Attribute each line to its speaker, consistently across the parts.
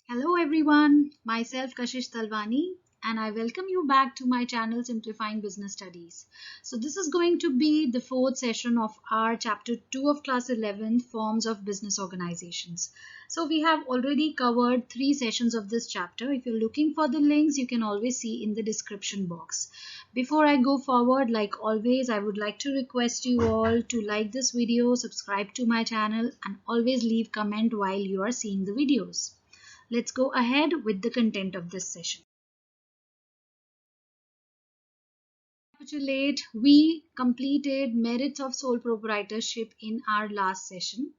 Speaker 1: Hello everyone, myself Kashish Talwani and I welcome you back to my channel Simplifying Business Studies. So this is going to be the fourth session of our chapter 2 of class 11 forms of business organizations. So we have already covered 3 sessions of this chapter. If you're looking for the links, you can always see in the description box. Before I go forward, like always, I would like to request you all to like this video, subscribe to my channel and always leave comment while you are seeing the videos. Let's go ahead with the content of this session. Recapitulate, we completed merits of sole proprietorship in our last session.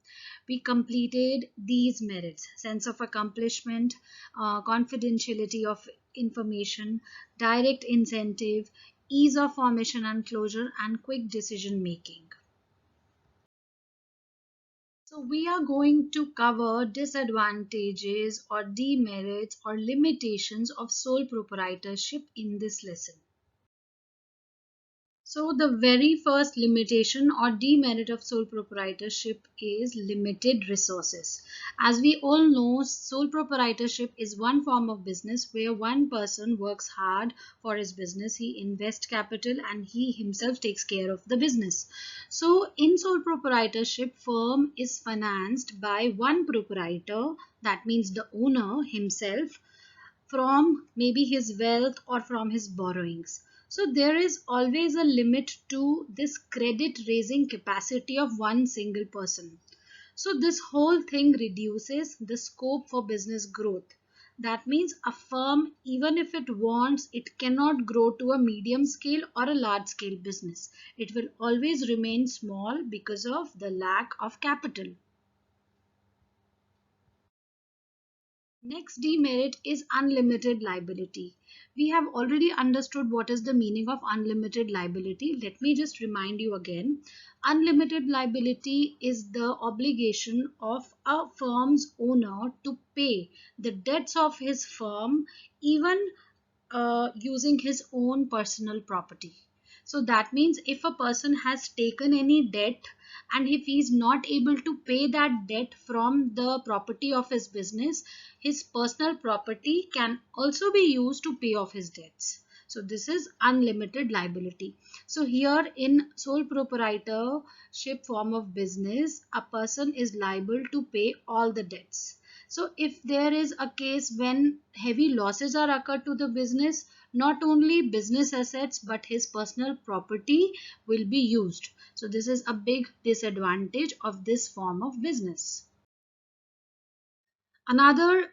Speaker 1: We completed these merits: sense of accomplishment, confidentiality of information, direct incentive, ease of formation and closure, and quick decision making. So we are going to cover disadvantages or demerits or limitations of sole proprietorship in this lesson. So the very first limitation or demerit of sole proprietorship is limited resources. As we all know, sole proprietorship is one form of business where one person works hard for his business. He invests capital and he himself takes care of the business. So in sole proprietorship, firm is financed by one proprietor, that means the owner himself, from maybe his wealth or from his borrowings. So there is always a limit to this credit raising capacity of one single person. So this whole thing reduces the scope for business growth. That means a firm, even if it wants, it cannot grow to a medium scale or a large scale business. It will always remain small because of the lack of capital. Next demerit is unlimited liability. We have already understood what is the meaning of unlimited liability. Let me just remind you again. Unlimited liability is the obligation of a firm's owner to pay the debts of his firm, even using his own personal property. So that means if a person has taken any debt and if he is not able to pay that debt from the property of his business, his personal property can also be used to pay off his debts. So this is unlimited liability. So here in sole proprietorship form of business, a person is liable to pay all the debts. So if there is a case when heavy losses are occurred to the business, not only business assets but his personal property will be used. So this is a big disadvantage of this form of business. Another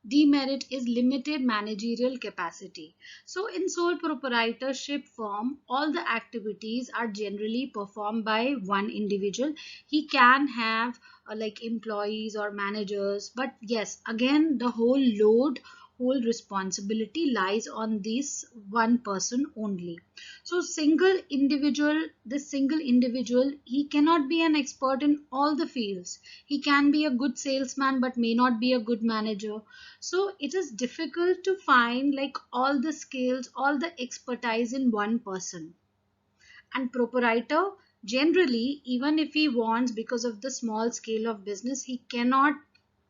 Speaker 1: demerit is limited managerial capacity. So in sole proprietorship firm, all the activities are generally performed by one individual. He can have like employees or managers, but yes, again the whole load, whole responsibility lies on this one person only. So this single individual, he cannot be an expert in all the fields. He can be a good salesman but may not be a good manager. So it is difficult to find like all the skills, all the expertise in one person. And proprietor, generally, even if he wants, because of the small scale of business, he cannot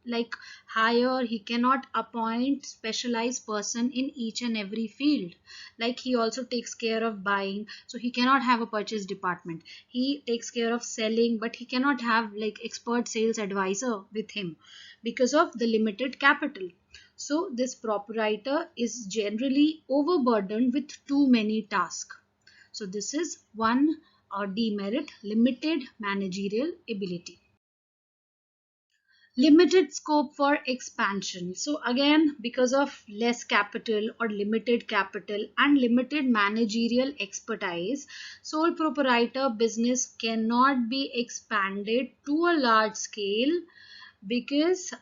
Speaker 1: like hire, he cannot appoint specialized person in each and every field. Like he also takes care of buying, so he cannot have a purchase department. He takes care of selling, but he cannot have like expert sales advisor with him because of the limited capital. So this proprietor is generally overburdened with too many tasks. So this is one demerit: limited managerial ability. Limited scope for expansion. So again, because of less capital or limited capital and limited managerial expertise, sole proprietor business cannot be expanded to a large scale because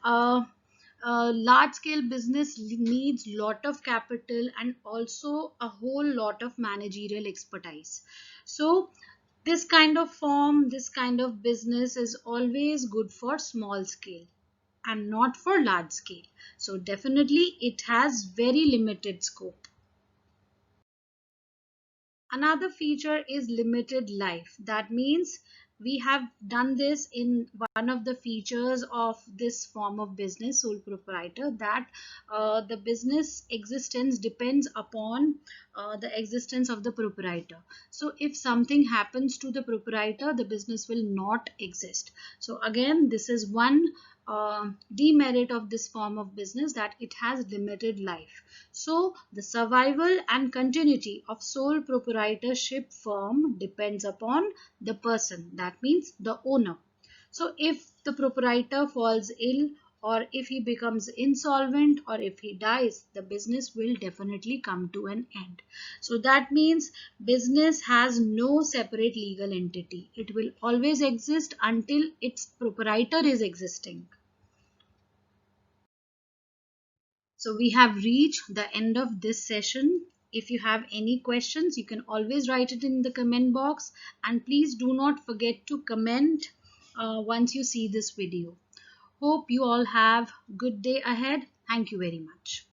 Speaker 1: large scale business needs lot of capital and also a whole lot of managerial expertise. So this kind of form, this kind of business is always good for small scale and not for large scale. So definitely it has very limited scope. Another feature is limited life. That means we have done this in one of the features of this form of business, sole proprietor, that the business existence depends upon the existence of the proprietor. So if something happens to the proprietor, the business will not exist. So again, this is one demerit of this form of business, that it has limited life. So the survival and continuity of sole proprietorship firm depends upon the person, that means the owner. So if the proprietor falls ill, or if he becomes insolvent, or if he dies, the business will definitely come to an end. So that means business has no separate legal entity. It will always exist until its proprietor is existing. So we have reached the end of this session. If you have any questions, you can always write it in the comment box, and please do not forget to comment once you see this video. Hope you all have good day ahead. Thank you very much.